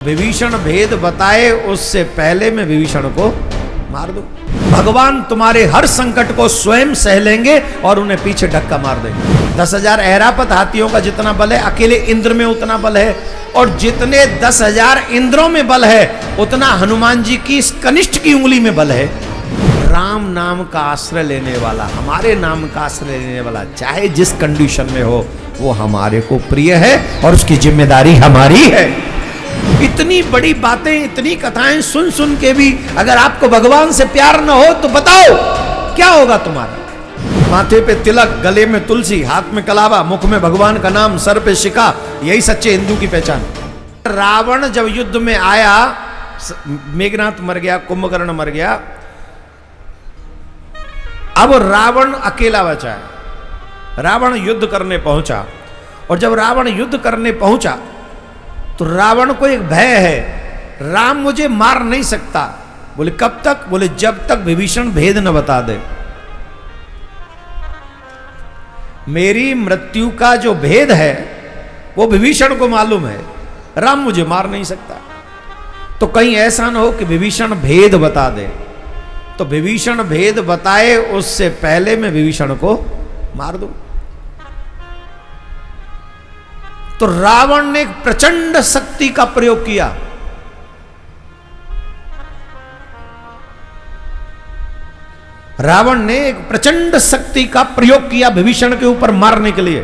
विभीषण भेद बताए उससे पहले मैं विभीषण को मार दूं। भगवान तुम्हारे हर संकट को स्वयं सह लेंगे और उन्हें पीछे धक्का मार देंगे। 10,000 ऐरापत हाथियों का जितना बल है अकेले इंद्र में उतना बल है, और जितने 10,000 इंद्रों में बल है उतना हनुमान जी की इस कनिष्ठ की उंगली में बल है। राम नाम का आश्रय लेने वाला, हमारे नाम का आश्रय लेने वाला, चाहे जिस कंडीशन में हो, वो हमारे को प्रिय है और उसकी जिम्मेदारी हमारी है। इतनी बड़ी बातें, इतनी कथाएं सुन सुन के भी अगर आपको भगवान से प्यार न हो तो बताओ क्या होगा तुम्हारा। माथे पे तिलक, गले में तुलसी, हाथ में कलावा, मुख में भगवान का नाम, सर पे शिखा, यही सच्चे हिंदू की पहचान। रावण जब युद्ध में आया, मेघनाथ मर गया, कुंभकर्ण मर गया, अब रावण अकेला बचा है। रावण युद्ध करने पहुंचा, और जब रावण युद्ध करने पहुंचा तो रावण को एक भय है, राम मुझे मार नहीं सकता। बोले कब तक? बोले जब तक विभीषण भेद न बता दे। मेरी मृत्यु का जो भेद है वो विभीषण को मालूम है, राम मुझे मार नहीं सकता। तो कहीं ऐसा ना हो कि विभीषण भेद बता दे, तो विभीषण भेद बताए उससे पहले मैं विभीषण को मार दूं। तो रावण ने एक प्रचंड शक्ति का प्रयोग किया। रावण ने एक प्रचंड शक्ति का प्रयोग किया विभीषण के ऊपर मारने के लिए।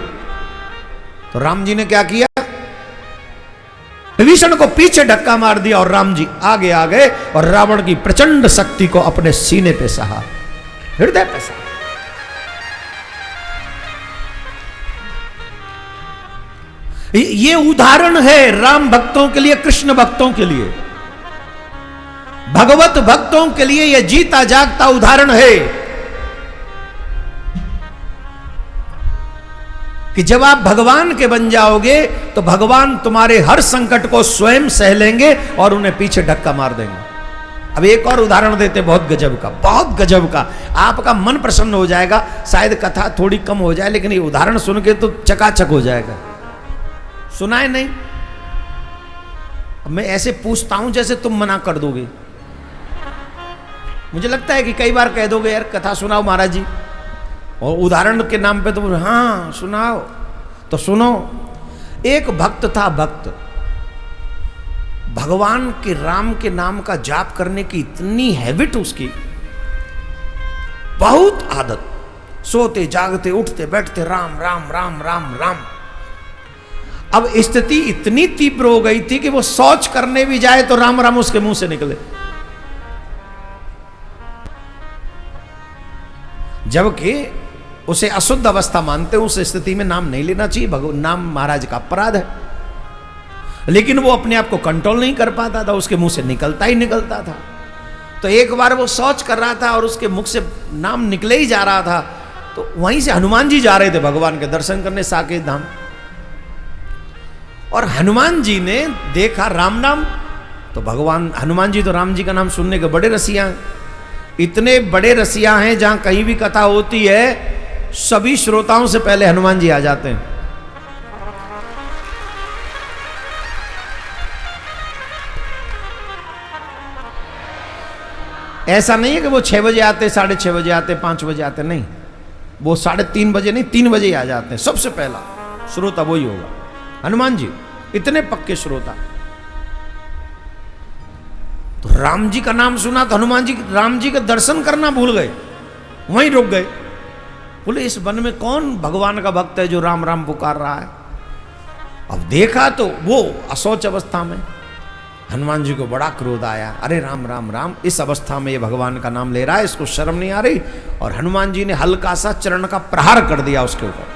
तो राम जी ने क्या किया? विभीषण को पीछे धक्का मार दिया और राम जी आगे आ गए और रावण की प्रचंड शक्ति को अपने सीने पे सहा, हृदय पे सहा। ये उदाहरण है राम भक्तों के लिए, कृष्ण भक्तों के लिए, भगवत भक्तों के लिए यह जीता जागता उदाहरण है कि जब आप भगवान के बन जाओगे तो भगवान तुम्हारे हर संकट को स्वयं सह लेंगे और उन्हें पीछे धक्का मार देंगे। अब एक और उदाहरण देते, बहुत गजब का, बहुत गजब का, आपका मन प्रसन्न हो जाएगा। शायद कथा थोड़ी कम हो जाए, लेकिन ये उदाहरण सुन के तो चकाचक हो जाएगा। सुना है नहीं? अब मैं ऐसे पूछता हूं जैसे तुम मना कर दोगे। मुझे लगता है कि कई बार कह दोगे यार कथा सुनाओ महाराज जी, और उदाहरण के नाम पे तो हाँ सुनाओ। तो सुनो, एक भक्त था, भक्त भगवान के राम के नाम का जाप करने की इतनी हैबिट उसकी, बहुत आदत, सोते जागते उठते बैठते राम राम राम राम राम। अब स्थिति इतनी तीव्र हो गई थी कि वो शौच करने भी जाए तो राम राम उसके मुंह से निकले, जबकि उसे अशुद्ध अवस्था मानते, उस स्थिति में नाम नहीं लेना चाहिए, नाम महाराज का अपराध है। लेकिन वो अपने आप को कंट्रोल नहीं कर पाता था, उसके मुंह से निकलता ही निकलता था। तो एक बार वो शौच कर रहा था और उसके मुख से नाम निकले ही जा रहा था, तो वहीं से हनुमान जी जा रहे थे भगवान के दर्शन करने साकेत धाम, और हनुमान जी ने देखा राम नाम। तो भगवान हनुमान जी तो राम जी का नाम सुनने के बड़े रसिया हैं, इतने बड़े रसिया हैं, जहां कहीं भी कथा होती है सभी श्रोताओं से पहले हनुमान जी आ जाते हैं। ऐसा नहीं है कि वो 6 बजे आते, 6:30 बजे आते, 5 बजे आते, नहीं, वो 3:30 बजे नहीं, 3 बजे ही आ जाते हैं। सबसे पहला श्रोता वही होगा, हनुमान जी, इतने पक्के श्रोता। तो राम जी का नाम सुना तो हनुमान जी राम जी का दर्शन करना भूल गए, वहीं रुक गए। बोले इस वन में कौन भगवान का भक्त है जो राम राम पुकार रहा है? अब देखा तो वो अशौच अवस्था में। हनुमान जी को बड़ा क्रोध आया, अरे राम राम राम, इस अवस्था में ये भगवान का नाम ले रहा है, इसको शर्म नहीं आ रही? और हनुमान जी ने हल्का सा चरण का प्रहार कर दिया उसके ऊपर।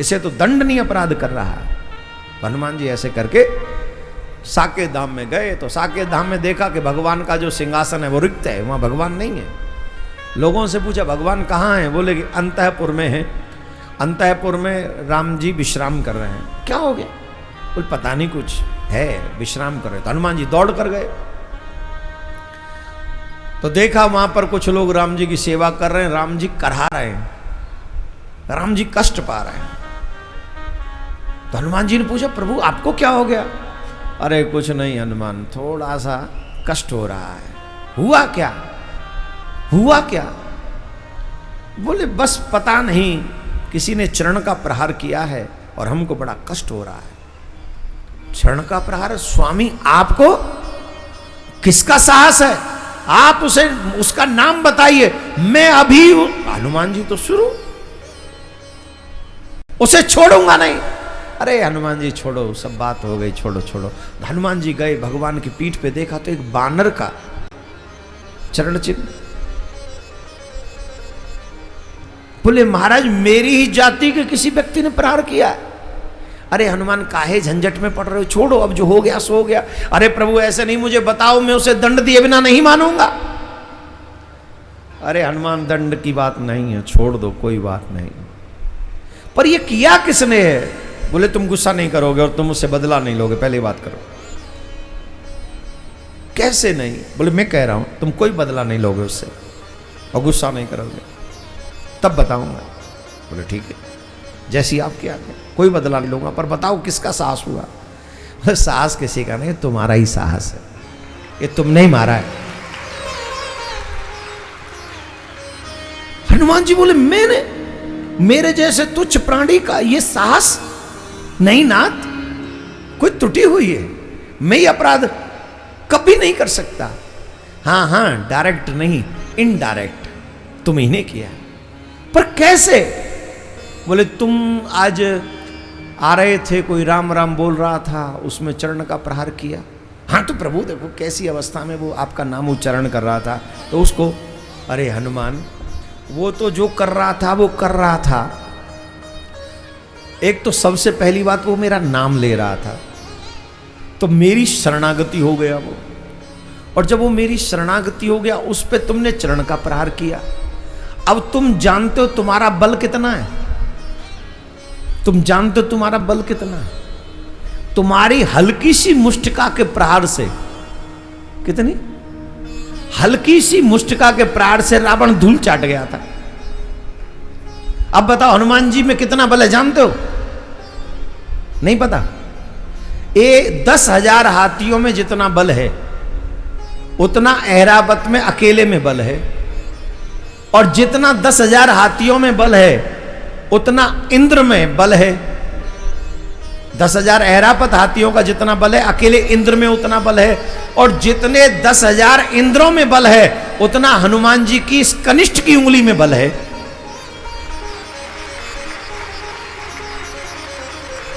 इसे तो दंडनीय अपराध कर रहा है। हनुमान जी ऐसे करके साकेत धाम में गए, तो साकेत धाम में देखा कि भगवान का जो सिंहासन है वो रिक्त है, वहां भगवान नहीं है। लोगों से पूछा भगवान कहाँ हैं? बोले कि अंतःपुर में है, अंतःपुर में राम जी विश्राम कर रहे हैं। क्या हो गया? बोले पता नहीं, कुछ है, विश्राम कर रहे। तो हनुमान जी दौड़ कर गए, तो देखा वहां पर कुछ लोग राम जी की सेवा कर रहे हैं, राम जी करहा रहे हैं, राम जी कष्ट पा रहे हैं। तो हनुमान जी ने पूछा, प्रभु आपको क्या हो गया? अरे कुछ नहीं हनुमान, थोड़ा सा कष्ट हो रहा है। हुआ क्या? हुआ क्या? बोले बस पता नहीं, किसी ने चरण का प्रहार किया है और हमको बड़ा कष्ट हो रहा है। चरण का प्रहार? स्वामी आपको? किसका साहस है? आप उसे उसका नाम बताइए, मैं अभी। हनुमान जी तो शुरू, उसे छोड़ूंगा नहीं। अरे हनुमान जी छोड़ो, सब बात हो गई, छोड़ो छोड़ो। हनुमान जी गए, भगवान की पीठ पे देखा तो एक बानर का चरण चिन्ह। बोले महाराज मेरी ही जाति के किसी व्यक्ति ने प्रहार किया है। अरे हनुमान काहे झंझट में पड़ रहे हो, छोड़ो, अब जो हो गया सो हो गया। अरे प्रभु ऐसे नहीं, मुझे बताओ, मैं उसे दंड दिए बिना नहीं मानूंगा। अरे हनुमान दंड की बात नहीं है, छोड़ दो, कोई बात नहीं। पर ये किया किसने है? बोले तुम गुस्सा नहीं करोगे और तुम उससे बदला नहीं लोगे, पहले बात करो। कैसे नहीं? बोले मैं कह रहा हूं तुम कोई बदला नहीं लोगे उससे और गुस्सा नहीं करोगे, तब बताऊंगा। बोले ठीक है, जैसी आपकी आज्ञा, कोई बदला नहीं लूंगा, पर बताओ किसका साहस हुआ? साहस किसी का नहीं, तुम्हारा ही साहस है, ये तुमने ही मारा है। हनुमान जी बोले मैंने? मेरे जैसे तुच्छ प्राणी का ये साहस? नहीं नाथ, कोई त्रुटि हुई है, मैं ये अपराध कभी नहीं कर सकता। हाँ हाँ, डायरेक्ट नहीं, इनडायरेक्ट तुम ही ने किया। पर कैसे? बोले तुम आज आ रहे थे, कोई राम राम बोल रहा था, उसमें चरण का प्रहार किया। हाँ तो प्रभु देखो कैसी अवस्था में वो आपका नाम उच्चारण कर रहा था, तो उसको। अरे हनुमान, वो तो जो कर रहा था वो कर रहा था। एक तो सबसे पहली बात, वो मेरा नाम ले रहा था, तो मेरी शरणागति हो गया वो। और जब वो मेरी शरणागति हो गया, उस पे तुमने चरण का प्रहार किया। अब तुम जानते हो तुम्हारा बल कितना है, तुम जानते हो तुम्हारा बल कितना है। तुम्हारी हल्की सी मुष्टिका के प्रहार से, कितनी हल्की सी मुष्टिका के प्रहार से रावण धूल चाट गया था। अब बताओ हनुमान जी में कितना बल है, जानते हो? नहीं पता? 10,000 हाथियों में जितना बल है, उतना ऐरावत में अकेले में बल है। और जितना 10,000 हाथियों में बल है, उतना इंद्र में बल है। 10,000 ऐरावत हाथियों का जितना बल है, अकेले इंद्र में उतना बल है। और जितने 10,000 इंद्रों में बल है, उतना हनुमान जी की इस कनिष्ठ की उंगली में बल है।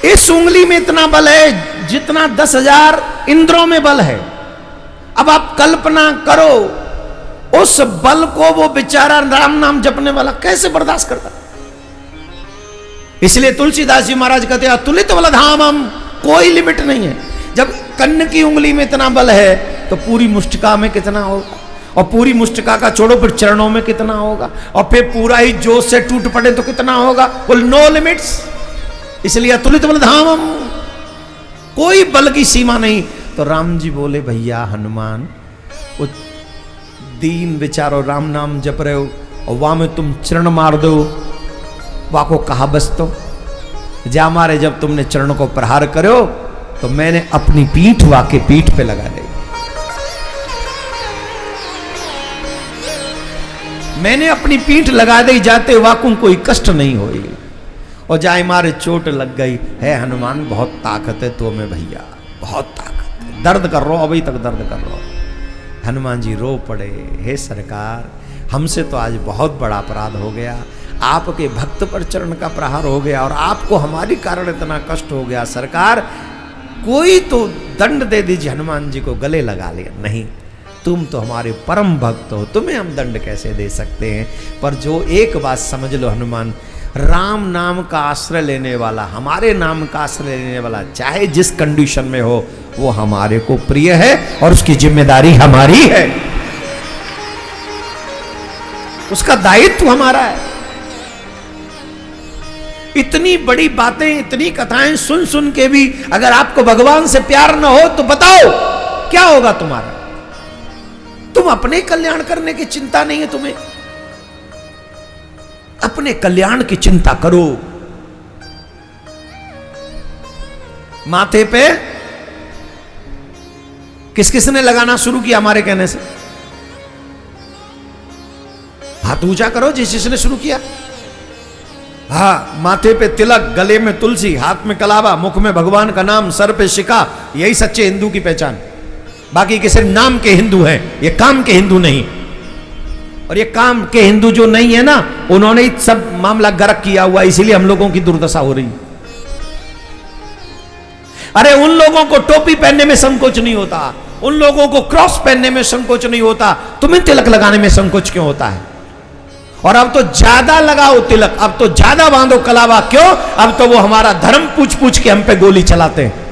इस उंगली में इतना बल है जितना 10,000 इंद्रों में बल है। अब आप कल्पना करो, उस बल को वो बेचारा राम नाम जपने वाला कैसे बर्दाश्त करता। इसलिए तुलसीदास जी महाराज कहते हैं अतुलित बलधामम, कोई लिमिट नहीं है। जब कन्न की उंगली में इतना बल है, तो पूरी मुष्टिका में कितना होगा, और पूरी मुष्टिका का छोड़ो फिर चरणों में कितना होगा, और फिर पूरा ही जोश से टूट पड़े तो कितना होगा। बोल नो लिमिट्स। इसलिए अतुलित बलधामम, कोई बल की सीमा नहीं। तो राम जी बोले भैया हनुमान, वो दीन बेचारो राम नाम जप रहे हो, और वहां में तुम चरण मार दो, वहां को कहा बस तो जा मारे। जब तुमने चरण को प्रहार करो, तो मैंने अपनी पीठ वाके पीठ पे लगा दी, मैंने अपनी पीठ लगा दी, जाते वाकू कोई कष्ट नहीं होई। और जाए मारे चोट लग गई है हनुमान, बहुत ताकत है तो में भैया, बहुत ताकत है, दर्द कर रो, अभी तक दर्द कर रो। हनुमान जी रो पड़े, हे सरकार हमसे तो आज बहुत बड़ा अपराध हो गया, आपके भक्त पर चरण का प्रहार हो गया और आपको हमारे कारण इतना कष्ट हो गया। सरकार कोई तो दंड दे दीजिए। हनुमान जी को गले लगा लिया, नहीं तुम तो हमारे परम भक्त हो, तुम्हें हम दंड कैसे दे सकते हैं। पर जो एक बात समझ लो हनुमान, राम नाम का आश्रय लेने वाला, हमारे नाम का आश्रय लेने वाला, चाहे जिस कंडीशन में हो, वो हमारे को प्रिय है और उसकी जिम्मेदारी हमारी है, उसका दायित्व हमारा है। इतनी बड़ी बातें, इतनी कथाएं सुन सुन के भी अगर आपको भगवान से प्यार न हो, तो बताओ क्या होगा तुम्हारा। तुम अपने कल्याण करने की चिंता नहीं है तुम्हें, अपने कल्याण की चिंता करो। माथे पे किस किसने लगाना शुरू किया हमारे कहने से? हाथ ऊंचा करो जिसने शुरू किया। हाँ, माथे पे तिलक, गले में तुलसी, हाथ में कलावा, मुख में भगवान का नाम, सर पे शिका, यही सच्चे हिंदू की पहचान। बाकी के सिर्फ नाम के हिंदू हैं, ये काम के हिंदू नहीं। और ये काम के हिंदू जो नहीं है ना, उन्होंने ही सब मामला गर्क किया हुआ, इसीलिए हम लोगों की दुर्दशा हो रही। अरे उन लोगों को टोपी पहनने में संकोच नहीं होता, उन लोगों को क्रॉस पहनने में संकोच नहीं होता, तुम्हें तिलक लगाने में संकोच क्यों होता है? और अब तो ज्यादा लगाओ तिलक, अब तो ज्यादा बांधो कलावा। क्यों? अब तो वो हमारा धर्म पूछ पूछ के हम पे गोली चलाते हैं।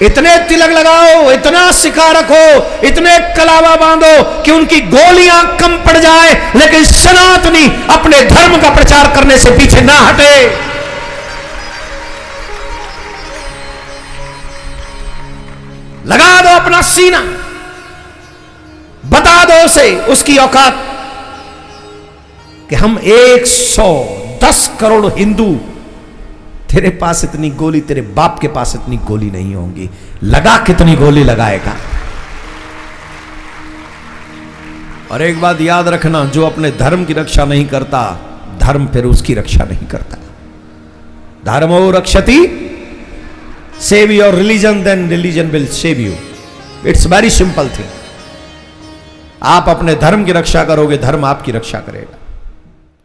इतने तिलक लगाओ, इतना सिका रखो, इतने कलावा बांधो कि उनकी गोलियां कम पड़ जाए, लेकिन सनातनी अपने धर्म का प्रचार करने से पीछे ना हटे। लगा दो अपना सीना, बता दो उसे उसकी औकात कि हम 110 करोड़ हिंदू, तेरे पास इतनी गोली, तेरे बाप के पास इतनी गोली नहीं होंगी। लगा कितनी गोली लगाएगा। और एक बात याद रखना, जो अपने धर्म की रक्षा नहीं करता, धर्म फिर उसकी रक्षा नहीं करता। धर्मो रक्षति, save your religion, then religion will save you. It's very simple thing. आप अपने धर्म की रक्षा करोगे, धर्म आपकी रक्षा करेगा।